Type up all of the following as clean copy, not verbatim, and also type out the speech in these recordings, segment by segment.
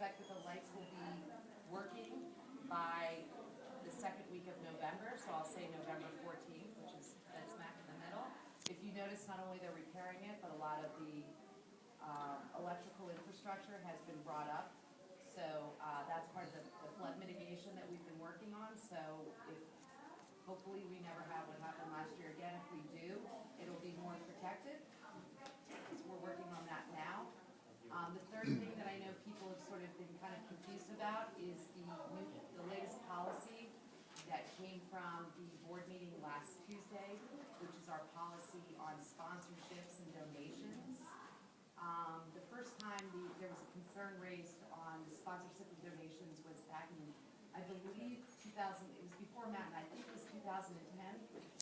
expect that the lights will be working by the second week of November, so I'll say November 14th, which is dead smack in the middle. If you notice, not only they're repairing it, but a lot of the electrical infrastructure has been brought up. So that's part of the flood mitigation that we've been working on. So if hopefully we never have what happened last year again. If we do, it'll be more protected. So we're working on that now. The third thing that I know people have sort of been kind of confused about is the latest policy that came from the board meeting last Tuesday, which is our policy on sponsorships and donations. The first time there was a concern raised on the sponsorship and donations was back in, I believe, 2000, it was before Matt, and I think it was 2010,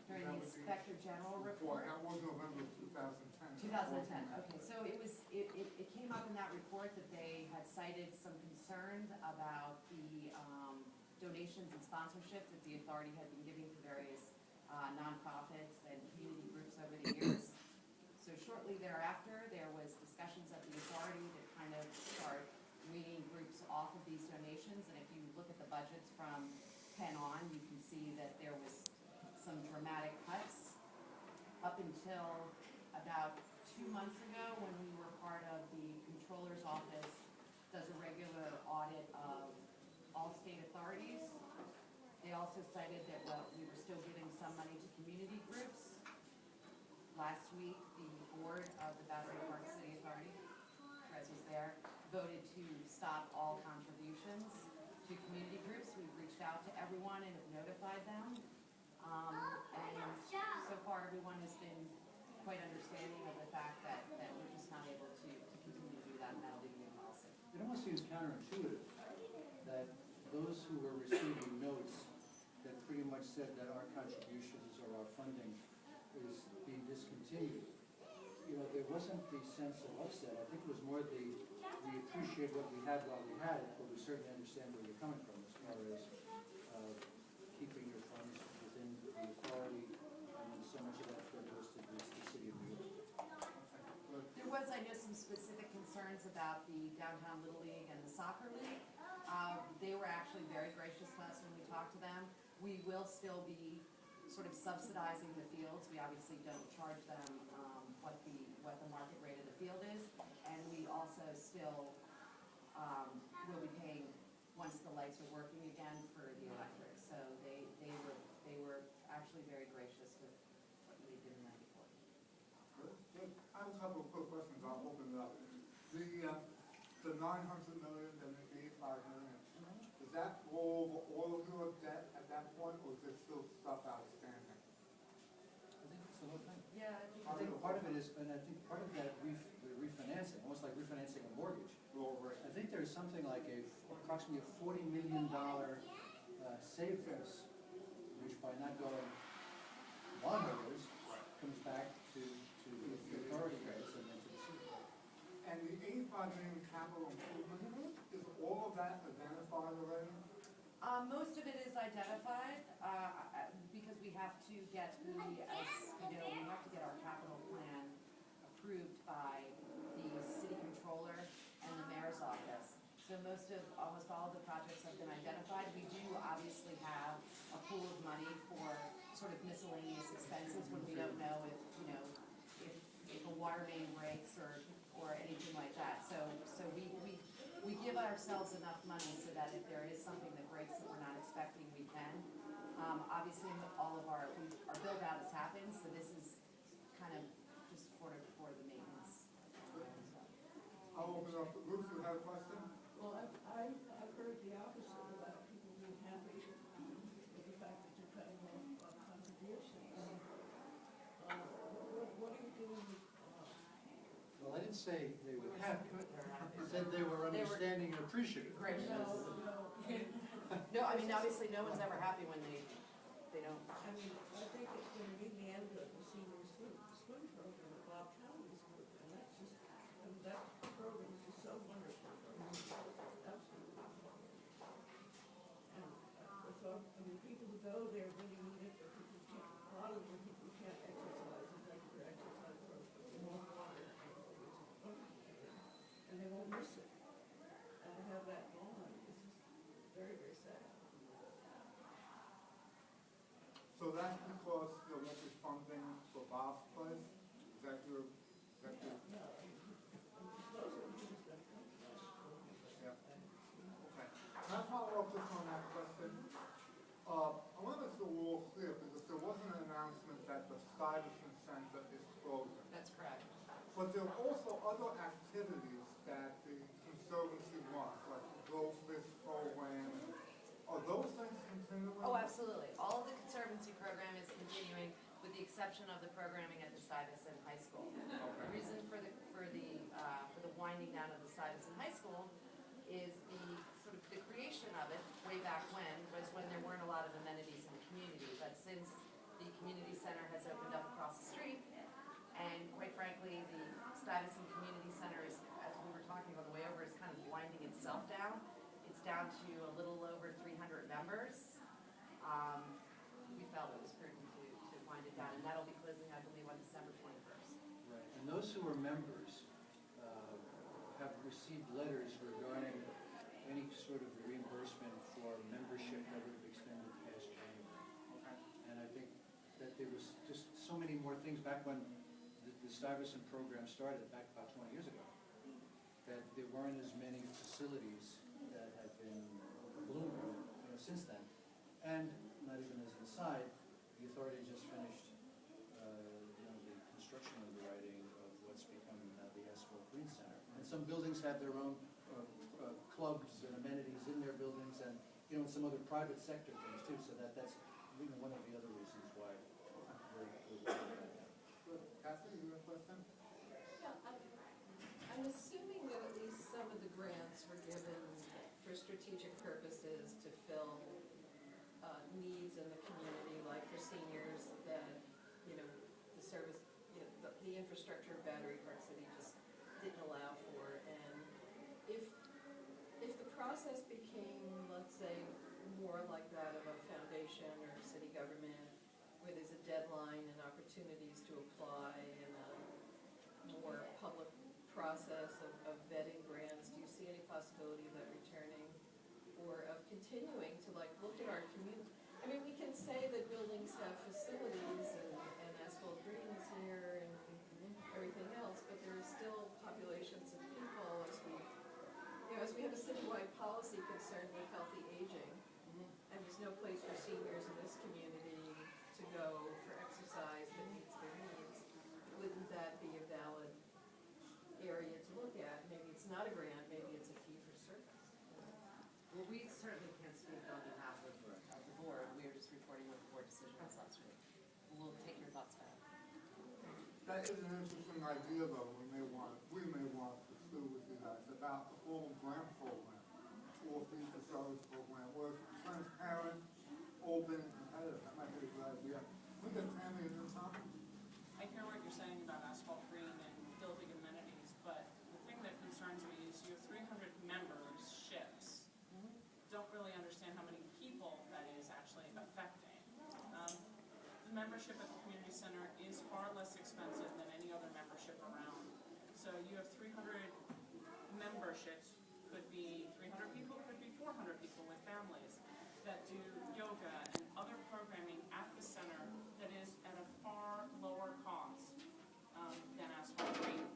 during the Inspector General report. That was November 2010. 2010, okay, so it came up in that report that they had cited some concerns about the donations and sponsorship that the authority had been giving to various nonprofits and community groups over the years. So shortly thereafter, there was discussions at the authority to kind of start weaning groups off of these donations. And if you look at the budgets from 10 on, you can see that there was some dramatic cuts up until about 2 months ago, when we were part of the Controller's Office, does a regular audit of all state authorities. They also cited that we were still giving some money to community groups. Last week, the board of the Battery Park City Authority, Perez was there, voted to stop all contributions to community groups. We've reached out to everyone and have notified them. And so far, everyone has been quite understanding of the fact that we're just not able to continue to do that, and that'll be new policy. It almost seems counterintuitive that those who were receiving notes that pretty much said that our contributions or our funding is being discontinued. You know, there wasn't the sense of upset. I think it was more we appreciate what we had while we had it, but we certainly understand where you're coming from as far as keeping your funds within the authority, and so much of that goes to the city of New York. There was, I know, some specific concerns about the Downtown Little League and the Soccer League. They were actually very gracious to us when we talked to them. We will still be sort of subsidizing the fields. We obviously don't charge them what the market rate of the field is, and we also still will be paying once the lights are working again for the electric. So they were actually very gracious with what we did in that report. Good. I have a couple of quick questions. I'll open it up. The 900 million and the 85 million. Does that go over all of your debt at that point, or is there still stuff outstanding? I think it's the whole thing. Yeah, I think part of it is, and I think part of that the refinancing, almost like refinancing a mortgage. I think there's something like approximately a $40 million savings, which by not going bondholders comes back to the authority base and then to the city. And the 85 million capital improvement, is all of that identified already? Most of it is identified because we have to get we have to get our capital plan approved by the city controller and the mayor's office. So almost all of the projects have been identified. We do obviously have a pool of money for sort of miscellaneous expenses when we don't know if a water main breaks or anything like that. So we give ourselves enough money so that if there is something that breaks that we're not expecting, we can. Obviously, all of our build out has happened, so this is kind of just for the maintenance. I'll open up. Ruth, you have a question? Well, I've heard the opposite about people being happy with the fact that you're cutting off contributions. What are you doing? Well, I didn't say they were happy. I said they were understanding and appreciative. Gracious. No, I mean, obviously, no one's ever happy when they don't. I mean, I think it's going to be the end of the senior swim program at Bob County's group, and that's just, that program is just so wonderful. Absolutely. And so, I mean, people who go there really need it, but people can't, a lot of them people can't exercise and regular exercise program, but they won't water, and they won't miss it. And to have that Stuyvesant Center is closing. That's correct. But there are also other activities that the Conservancy wants, like the Grow Fish program. Are those things continuing? Oh, absolutely. All of the Conservancy program is continuing with the exception of the programming at the Stuyvesant High School. The reason for the winding down of the Stuyvesant High School is the sort of the creation of it way back when was when there weren't a lot of amenities in the community. But since the community center has opened up across the street, and quite frankly, the Stuyvesant Community Center is, as we were talking on the way over, is kind of winding itself down. It's down to a little over 300 members. We felt it was prudent to wind it down, and that'll be closing, I believe, on December 21st. Right, and those who are members have received letters regarding any sort of reimbursement for membership that would have extended past January. Okay. And I think that there was just so many more things back when the Stuyvesant program started, back about 20 years ago, that there weren't as many facilities that have been bloomed since then. And not even as an aside, the authority just finished the construction underwriting of what's become now the Asphalt Green Center. And some buildings have their own clubs and amenities in their buildings, and some other private sector things too. So that's one of the other reasons why we're Good. Kathy, you have a question? Yeah, I'm assuming that at least some of the grants were given for strategic purposes to fill needs in the community, like for seniors that, the service, the infrastructure of Battery Park City just didn't allow for. And if the process became, let's say, more like that of a foundation or city government, where there's a deadline and opportunities to apply and a more public process of vetting grants, do you see any possibility of that returning? Or of continuing to look at our community? I mean, we can say that buildings have facilities and Asphalt Green is here and everything else, but there are still populations of people as we have a citywide policy concern with healthy aging, and there's no place for seniors in this community to go for exercise that meets their needs. Wouldn't that be a valid area to look at? Maybe it's not a grant, maybe it's a fee for service. Well, we certainly can't speak on behalf of the board. We are just reporting what the board decision was last week. We'll take your thoughts back. That is an interesting idea, though, we may want to pursue with you guys about the formal grant program or fee for service program, where it's transparent, open, and competitive. That might be a good idea. Look at Tammy and Tom. I hear what you're saying about Asphalt Green and building amenities, but the thing that concerns me is you have 300 memberships. Don't really understand how many people that is actually affecting. The membership at the community center is far less expensive than any other membership around. So you have 300 memberships, could be 300 people, could be 400 people with families that do yoga and other programming at the center that is at a far lower cost than Asphalt Green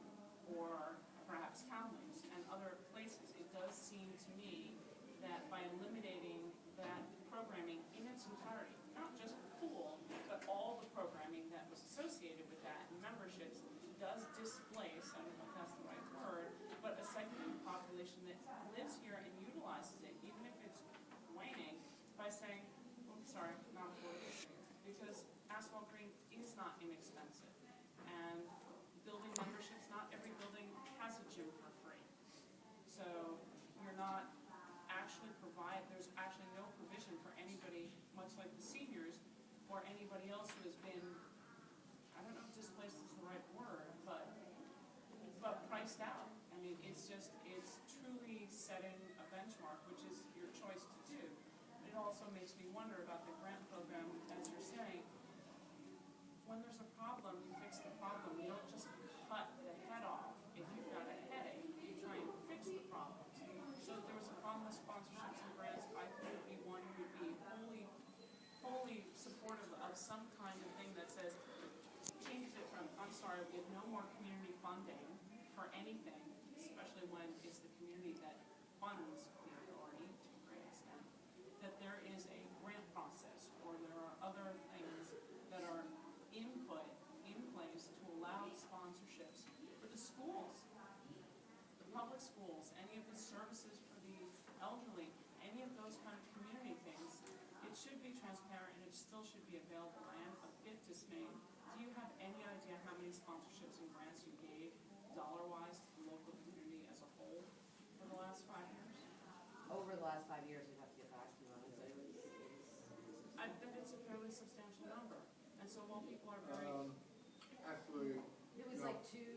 or perhaps Cowlings and other places. It does seem to me that by eliminating that programming in its entirety, not just the pool, but all the programming that was associated with that and memberships, does displace, I don't know if that's the right word, but a segment of the population that lives here and utilizes it, even if it's waning, by saying, oops, sorry, not affordable, because Asphalt Green is not inexpensive. And building memberships, not every building has a gym for free. So you're not actually there's actually no provision for anybody, much like the seniors, or anybody else who has been, I don't know if displaced is the right word, but priced out. I mean, it's truly setting a benchmark, which is your choice to do. It also makes me wonder about the grant program, as you're saying, when there's a problem, you fix the problem. You don't just cut the head off. If you've got a headache, you try and fix the problem. So if there was a problem with sponsorships and grants, I would be one who would be wholly supportive of some kind of thing that says, changes it from, I'm sorry, we have no more community funding for anything, especially when it's the community that funds the authority to a great extent, that there is a grant process or there are other things that are input services for the elderly, any of those kind of community things, it should be transparent and it still should be available. I am a bit dismayed. Do you have any idea how many sponsorships and grants you gave, dollar-wise, to the local community as a whole for the last 5 years? Over the last 5 years, we'd have to get back to you on it, but it was. I bet it's a fairly substantial number. And so while people are very, Actually, It was like $2,000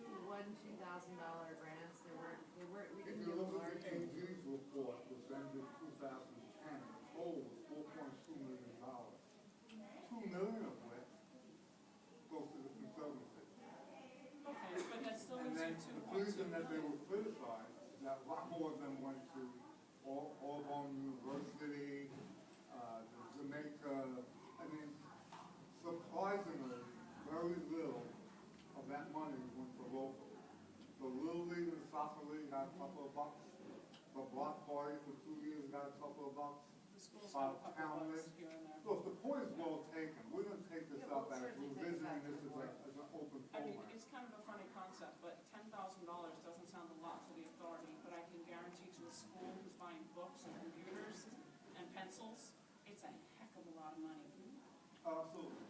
grants, we if didn't you give look them at the large. AG's report, which ended 2010, the total was $4.2 million. $2 million of which goes to the conservancy. okay, but that still And leaves then you the reason 2.2 that they million. were criticized, that a lot more of them went to Auburn University, Jamaica. I mean, surprisingly, very little of that money went to local. The Little League and the Soccer League got a couple of bucks. The block party for 2 years got a couple of bucks. The schools have a couple bucks here and there. Look, the point is well taken. We're gonna take this Yeah, up we'll as certainly we're take it back visiting to this the as an open I mean, forum. it's kind of a funny concept, but $10,000 doesn't sound a lot to the authority, but I can guarantee to a school who's buying books and computers and pencils, it's a heck of a lot of money. Absolutely.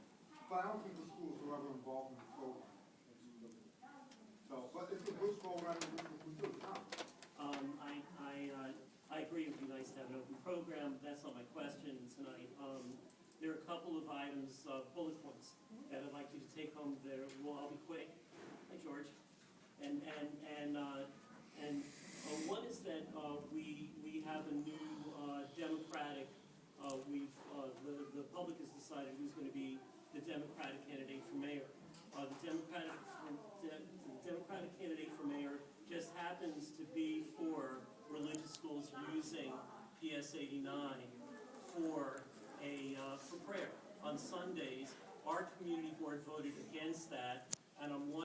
But I don't think the schools are ever involved in the program. So, but it's a good program, and we should come. I agree, it'd be nice to have an open program, but that's not my question tonight. There are a couple of items, bullet points, that I'd like you to take home there. Well, I'll be quick. Hi, George. And one is that we have a new Democratic, the public has decided who's going to be the Democratic candidate for mayor. The Democratic candidate for mayor just happens to be for religious schools using PS 89 for prayer on Sundays. Our community board voted against that, and I'm wondering